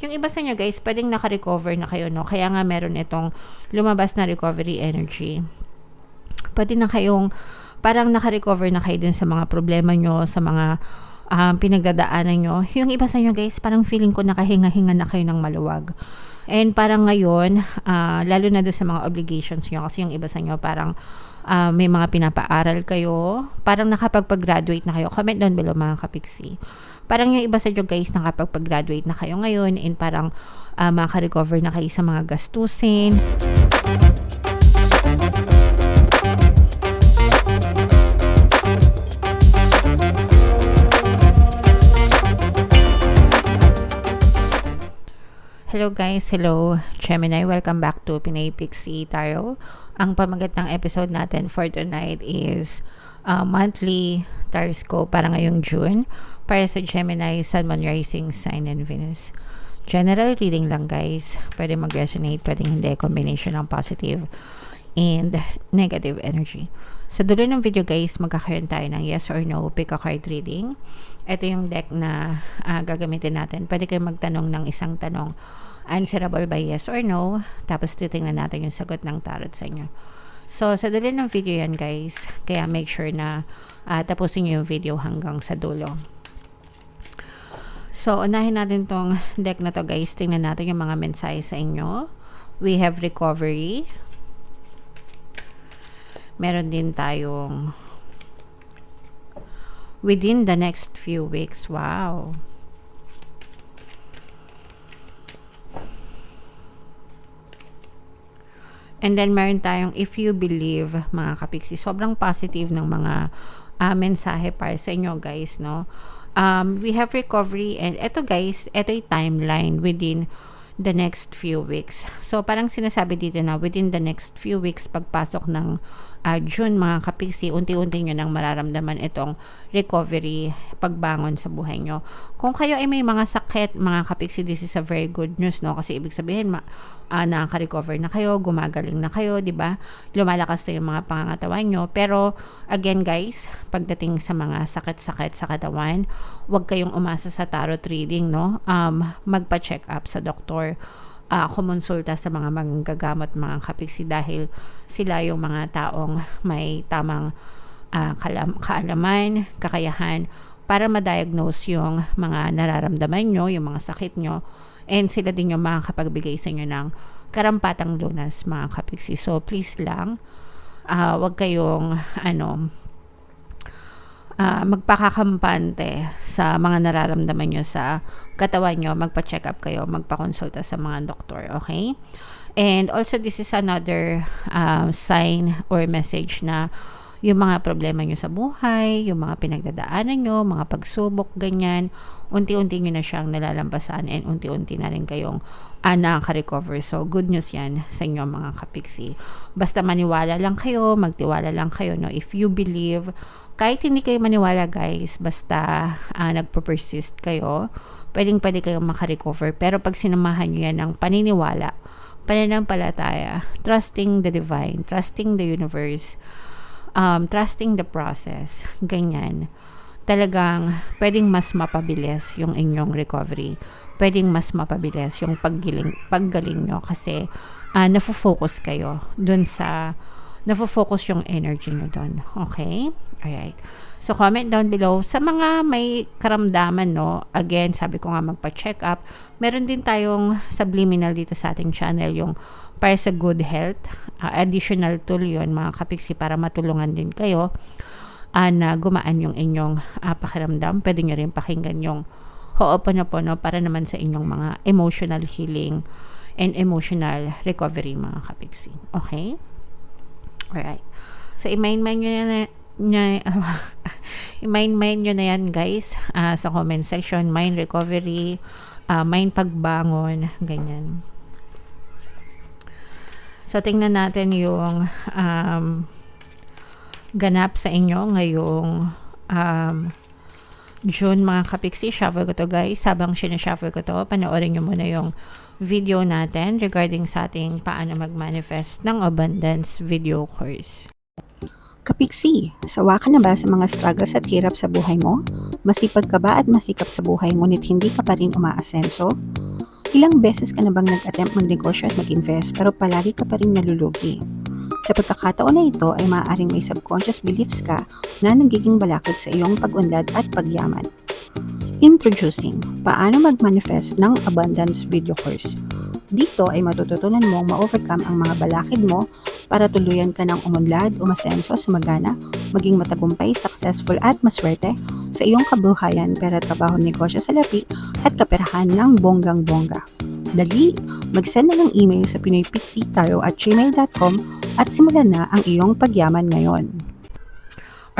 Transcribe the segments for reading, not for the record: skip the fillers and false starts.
Yung iba sa inyo guys, pwedeng naka-recover na kayo, no? Kaya nga meron itong lumabas na recovery energy. Pwede na kayong parang naka-recover na kayo dun sa mga problema nyo, sa mga pinagdadaanan nyo. Yung iba sa inyo guys, parang feeling ko nakahinga-hinga na kayo ng maluwag. And parang ngayon, lalo na doon sa mga obligations nyo, kasi yung iba sa inyo parang may mga pinapaaral kayo, parang nakapag-graduate na kayo. Comment down below mga kapiksi. Parang yung iba sa inyo guys, nakapag-graduate na kayo ngayon, and parang makaka-recover na kayo sa mga gastusin. Hello guys, hello Gemini, welcome back to Pinay Pixie Tarot. Ang pamagat ng episode natin for tonight is monthly Taroscope para ngayong June para sa Gemini, Sun, Moon, Rising, Sign, and Venus. General reading lang guys, pwede mag-resonate, pwede hindi, combination ng positive and negative energy. Sa dulo ng video guys, magkakaroon tayo ng yes or no pick a card reading. Ito yung deck na gagamitin natin. Pwede kayo magtanong ng isang tanong, answerable by yes or no, tapos titingnan natin yung sagot ng tarot sa inyo. So sa dulo ng video yan guys, kaya make sure na tapusin nyo yung video hanggang sa dulo. So unahin natin tong deck na to guys. Tingnan natin yung mga mensahe sa inyo. We have recovery. Meron din tayong within the next few weeks. Wow. And then meron tayong if you believe, mga kapiksi. Sobrang positive ng mga mensahe para sa inyo guys, no? We have recovery, and eto guys, eto yung timeline within the next few weeks. So parang sinasabi dito na within the next few weeks, pagpasok ng June mga kapiksi, unti-unti nyo nang mararamdaman itong recovery, pagbangon sa buhay nyo. Kung kayo ay may mga sakit mga kapiksi, this is a very good news, no? Kasi ibig sabihin nakaka-recover na kayo, gumagaling na kayo, di ba? Lumalakas na yung mga pangangatawan nyo. Pero again guys, pagdating sa mga sakit-sakit sa katawan, huwag kayong umasa sa tarot reading, no? Magpa-check up sa doktor, kumonsulta sa mga manggagamot mga kapiksi, dahil sila yung mga taong may tamang kaalaman, kakayahan para ma-diagnose yung mga nararamdaman nyo, yung mga sakit nyo, and sila din yung makakapagbigay sa inyo ng karampatang lunas mga kapiksi. So please lang, wag kayong magpakakampante sa mga nararamdaman nyo sa katawan nyo. Magpa-check up kayo, magpa-consulta sa mga doktor, okay? And also this is another sign or message na yung mga problema nyo sa buhay, yung mga pinagdadaanan nyo, mga pagsubok, ganyan, unti-unti nyo na siyang nalalampasan, and unti-unti na rin kayong nakaka-recover. So good news yan sa inyo mga kapiksi. Basta maniwala lang kayo, magtiwala lang kayo, no? If you believe, kahit hindi kayo maniwala guys, basta nagpo-persist kayo, pwede kayong maka-recover. Pero pag sinamahan nyo yan ng paniniwala, pananampalataya, trusting the divine, trusting the universe, trusting the process, ganyan, talagang pwedeng mas mapabilis yung inyong recovery, pwedeng mas mapabilis yung paggaling nyo, kasi nafo-focus kayo dun sa nafo-focus yung energy nyo dun. Okay? Alright. So, comment down below. Sa mga may karamdaman, no? Again, sabi ko nga magpa-check up. Meron din tayong subliminal dito sa ating channel, yung para sa good health. Additional tool yun, mga kapiksi, para matulungan din kayo na gumaan yung inyong pakiramdam. Pwede nyo rin pakinggan yung Ho'oponopono para naman sa inyong mga emotional healing and emotional recovery, mga kapiksi. Okay? Alright. So, i-mind nyo na yan guys, sa comment section. Mind recovery, mind pagbangon, ganyan. So, tingnan natin yung ganap sa inyo ngayong June, mga kapiksi. Shuffle ko to guys. Habang sinashuffle ko to, panoorin nyo muna yung video natin regarding sa ating paano mag-manifest ng abundance video course. Kapiksi, sawa ka na ba sa mga struggles at hirap sa buhay mo? Masipag ka ba at masikap sa buhay ngunit hindi ka pa rin umaasenso? Ilang beses ka na bang nag-attempt magnegosyo at mag-invest pero palagi ka pa rin nalulugi? Sa pagkakataon na ito ay maaaring may subconscious beliefs ka na nagiging balakid sa iyong pag-unlad at pagyaman. Introducing, paano mag-manifest ng abundance video course. Dito ay matututunan mong ma-overcome ang mga balakid mo para tuluyan ka ng umunlad, umasenso, sumagana, maging matagumpay, successful at maswerte sa iyong kabuhayan, pera, trabaho, negosyo, salapi at kaperahan ng bonggang-bongga. Dali, mag-send na ng email sa pinoypixie@gmail.com at simulan na ang iyong pagyaman ngayon.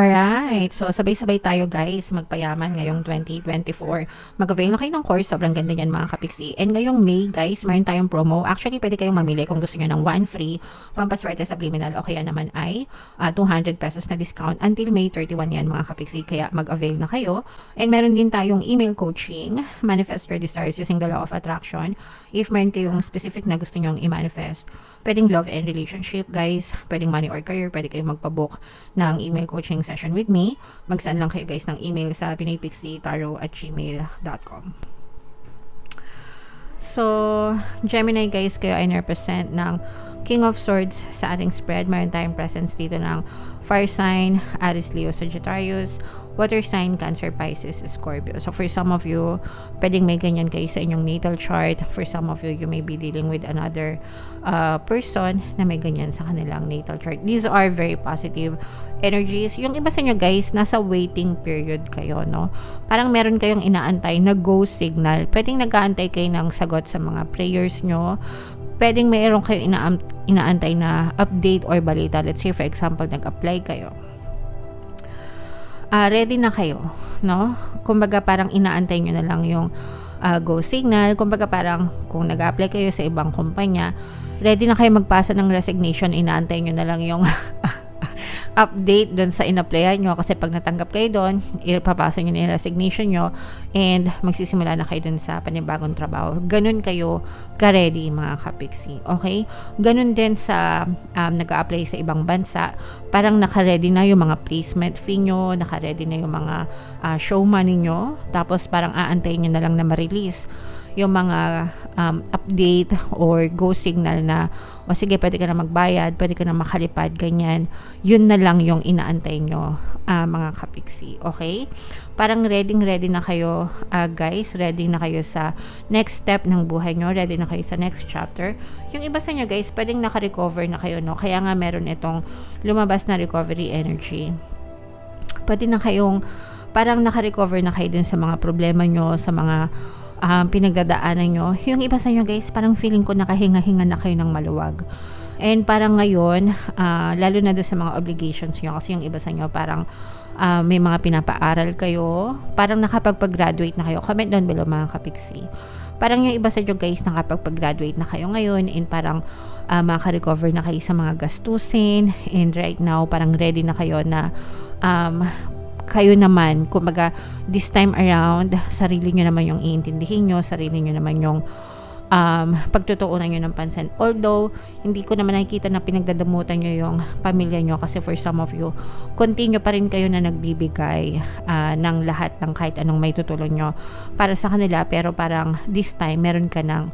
Alright, so sabay-sabay tayo guys magpayaman ngayong 2024. Mag-avail na kayo ng course, sobrang ganda niyan mga kapiksi. And ngayong May guys, mayroon tayong promo. Actually, pwede kayong mamili kung gusto nyo ng 1 free pampaswerte subliminal o kaya naman ay 200 pesos na discount until May 31 yan mga kapiksi. Kaya mag-avail na kayo. And meron din tayong email coaching, manifest your desires using the law of attraction. If meron kayong specific na gusto nyong i-manifest, pwedeng love and relationship guys, pwedeng money or career, pwede kayong magpabook ng email coaching session with me. Mag-send lang kayo guys ng email sa pinoypixie@gmail.com. So, Gemini guys, kayo ay represent ng King of Swords sa ating spread. Meron tayong presence dito ng Fire sign, Aries, Leo, Sagittarius, Water sign, Cancer, Pisces, Scorpio. So, for some of you, pwedeng may ganyan kayo sa inyong natal chart. For some of you, you may be dealing with another person na may ganyan sa kanilang natal chart. These are very positive energies. Yung iba sa inyo guys, nasa waiting period kayo, no? Parang meron kayong inaantay na go signal. Pwedeng nag-aantay kayo ng sagot sa mga prayers nyo. Pwedeng mayroon kayo inaantay na update or balita. Let's say, for example, nag-apply kayo. Ready na kayo, no? Kumbaga parang inaantay nyo na lang yung go signal. Kumbaga parang kung nag-apply kayo sa ibang kumpanya, ready na kayo magpasa ng resignation, inaantay nyo na lang yung update doon sa in-applyan nyo, kasi pag natanggap kayo doon, ipapasa nyo na yung resignation nyo and magsisimula na kayo doon sa panibagong trabaho. Ganun kayo ka-ready mga kapiksi. Okay? Ganun din sa nag-a-apply sa ibang bansa, parang naka-ready na yung mga placement fee nyo, naka-ready na yung mga show money nyo, tapos parang aantayin nyo na lang na ma-release yung mga update or go signal na o sige, pwede ka na magbayad, pwede ka na makalipad, ganyan. Yun na lang yung inaantay nyo mga kapiksi. Okay? Parang ready na kayo guys, ready na kayo sa next step ng buhay nyo, ready na kayo sa next chapter. Yung iba sa inyo guys, pwedeng naka-recover na kayo, no? Kaya nga meron itong lumabas na recovery energy. Pwede na kayong parang naka-recover na kayo dun sa mga problema nyo, sa mga pinagdadaanan nyo. Yung iba sa inyo guys, parang feeling ko nakahinga-hinga na kayo ng maluwag. And parang ngayon, lalo na doon sa mga obligations nyo, kasi yung iba sa inyo parang may mga pinapaaral kayo, parang nakapag-graduate na kayo. Comment down below mga kapiksi. Parang yung iba sa inyo guys, nakapag-graduate na kayo ngayon and parang maka-recover na kayo sa mga gastusin, and right now, parang ready na kayo na kayo naman, kumbaga this time around, sarili nyo naman yung iintindihin nyo, sarili nyo naman yung pagtutuunan nyo ng pansin. Although, hindi ko naman nakikita na pinagdadamutan nyo yung pamilya nyo, kasi for some of you, continue pa rin kayo na nagbibigay ng lahat ng kahit anong may tutulong nyo para sa kanila, pero parang this time, meron ka ng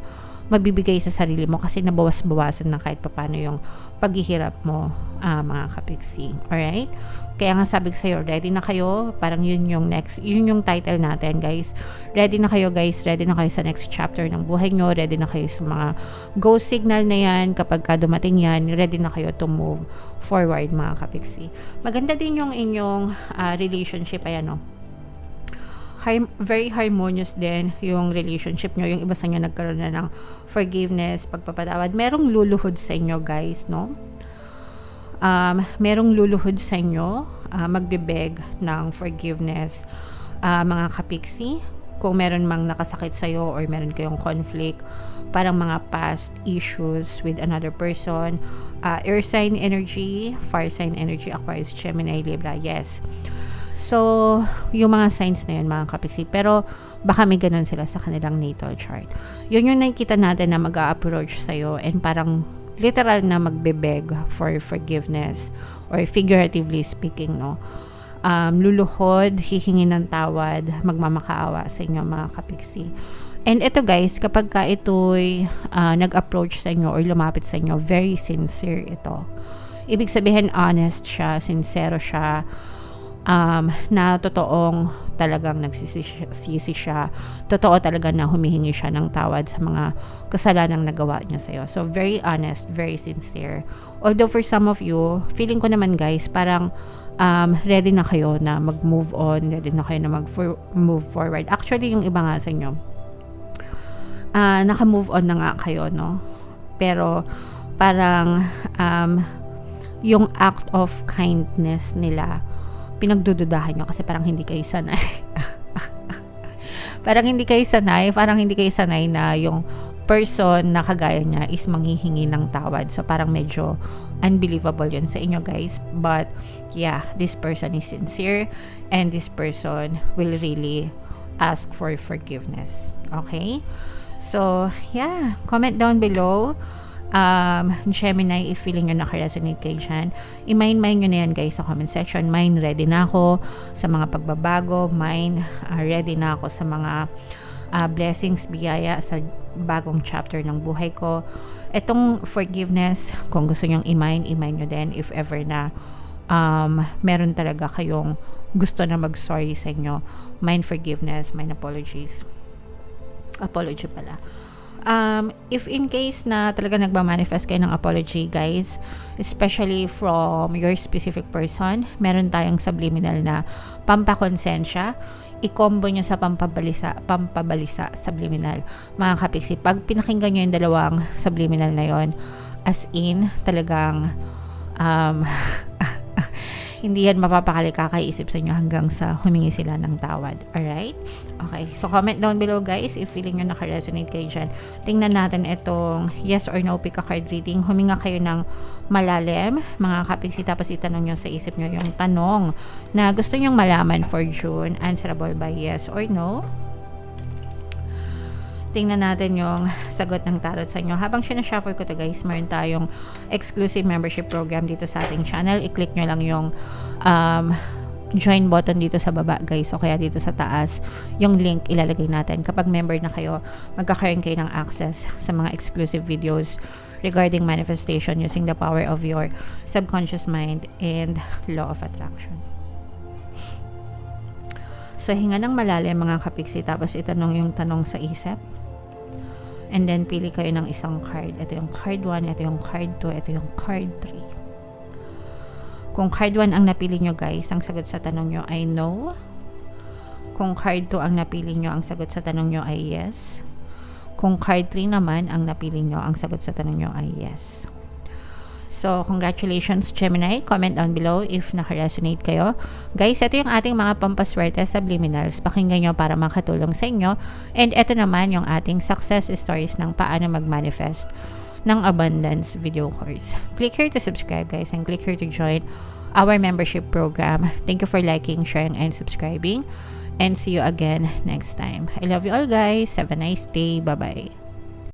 mabibigay sa sarili mo kasi nabawas-bawasan na kahit paano yung paghihirap mo mga kapiksi. Alright? Kaya nga sabi ko sa'yo, ready na kayo. Parang yun yung next, yun yung title natin guys. Ready na kayo guys, ready na kayo sa next chapter ng buhay nyo, ready na kayo sa mga go signal na yan. Kapag ka dumating yan, ready na kayo to move forward mga kapiksi. Maganda din yung inyong relationship, ayan o. Very harmonious din yung relationship nyo. Yung iba sa inyo nagkaroon na ng forgiveness, pagpapatawad. Merong luluhod sa inyo guys, no? Merong luluhod sa inyo, magbibeg ng forgiveness mga kapiksi. Kung meron mang nakasakit sa'yo or meron kayong conflict, parang mga past issues with another person. Air sign energy, fire sign energy, Aquarius, Gemini, Libra, yes. So, yung mga signs na yun mga kapiksi, pero baka may ganun sila sa kanilang natal chart. Yun yung nakikita natin na mag-a-approach sa'yo and parang literal na magbe-beg for forgiveness or figuratively speaking, no? Luluhod, hihingi ng tawad, magmamakaawa sa inyo mga kapiksi. And ito guys, kapag ka ito'y nag-approach sa inyo or lumapit sa inyo, very sincere ito. Ibig sabihin, honest siya, sincero siya, na totoong talagang nagsisisi siya, totoo talaga na humihingi siya ng tawad sa mga kasalanang nagawa niya sa'yo. So, very honest, very sincere. Although for some of you, feeling ko naman guys, parang ready na kayo na mag-move on, ready na kayo na mag-move forward. Actually, yung iba nga sa inyo, naka-move on na nga kayo, no? Pero, parang, yung act of kindness nila, pinagdududahan nyo kasi parang hindi kayo sanay. Parang hindi kayo sanay na yung person na kagaya niya is manghihingi ng tawad. So, parang medyo unbelievable yun sa inyo, guys. But, yeah, this person is sincere and this person will really ask for forgiveness. Okay? So, yeah, comment down below. Gemini, if feeling nyo naka-resonate kayo dyan, i-mind nyo na yan guys sa comment section. Mine, ready na ako sa mga pagbabago. Mine, ready na ako sa mga blessings, biyaya sa bagong chapter ng buhay ko. Etong forgiveness, kung gusto nyong i-mind nyo din if ever na meron talaga kayong gusto na mag-sorry sa inyo. Mine forgiveness, mine apologies. Apology pala. If in case na talaga nagmamanifest kayo ng apology guys, especially from your specific person, meron tayong subliminal na pampakonsensya. I-combo nyo sa pampabalisa subliminal. Mga kapiksi, pag pinakinggan nyo yung dalawang subliminal na yon, as in talagang hindi yan mapapakali kakaisip sa inyo hanggang sa humingi sila ng tawad. Alright? Okay. So, comment down below guys if feeling nyo naka-resonate kayo dyan. Tingnan natin itong yes or no pick a card reading. Huminga kayo ng malalim, mga kapiksi, tapos itanong nyo sa isip nyo yung tanong na gusto nyong malaman for June. Answerable by yes or no. Tingnan natin yung sagot ng tarot sa inyo. Habang sinashuffle ko to guys, meron tayong exclusive membership program dito sa ating channel. I-click nyo lang yung join button dito sa baba guys, o kaya dito sa taas yung link ilalagay natin. Kapag member na kayo, magkakaroon kayo ng access sa mga exclusive videos regarding manifestation using the power of your subconscious mind and law of attraction. So, hinga ng malalim mga kapiksi, tapos itanong yung tanong sa isip. And then, pili kayo ng isang card. Ito yung card 1, ito yung card 2, ito yung card 3. Kung card 1 ang napili nyo guys, ang sagot sa tanong nyo ay no. Kung card 2 ang napili nyo, ang sagot sa tanong nyo ay yes. Kung card 3 naman ang napili nyo, ang sagot sa tanong nyo ay yes. So, congratulations Gemini. Comment down below if naka-resonate kayo. Guys, ito yung ating mga pampaswerte subliminals. Pakinggan nyo para makatulong sa inyo. And ito naman yung ating success stories ng paano mag-manifest ng abundance video course. Click here to subscribe guys and click here to join our membership program. Thank you for liking, sharing, and subscribing. And see you again next time. I love you all guys. Have a nice day. Bye-bye.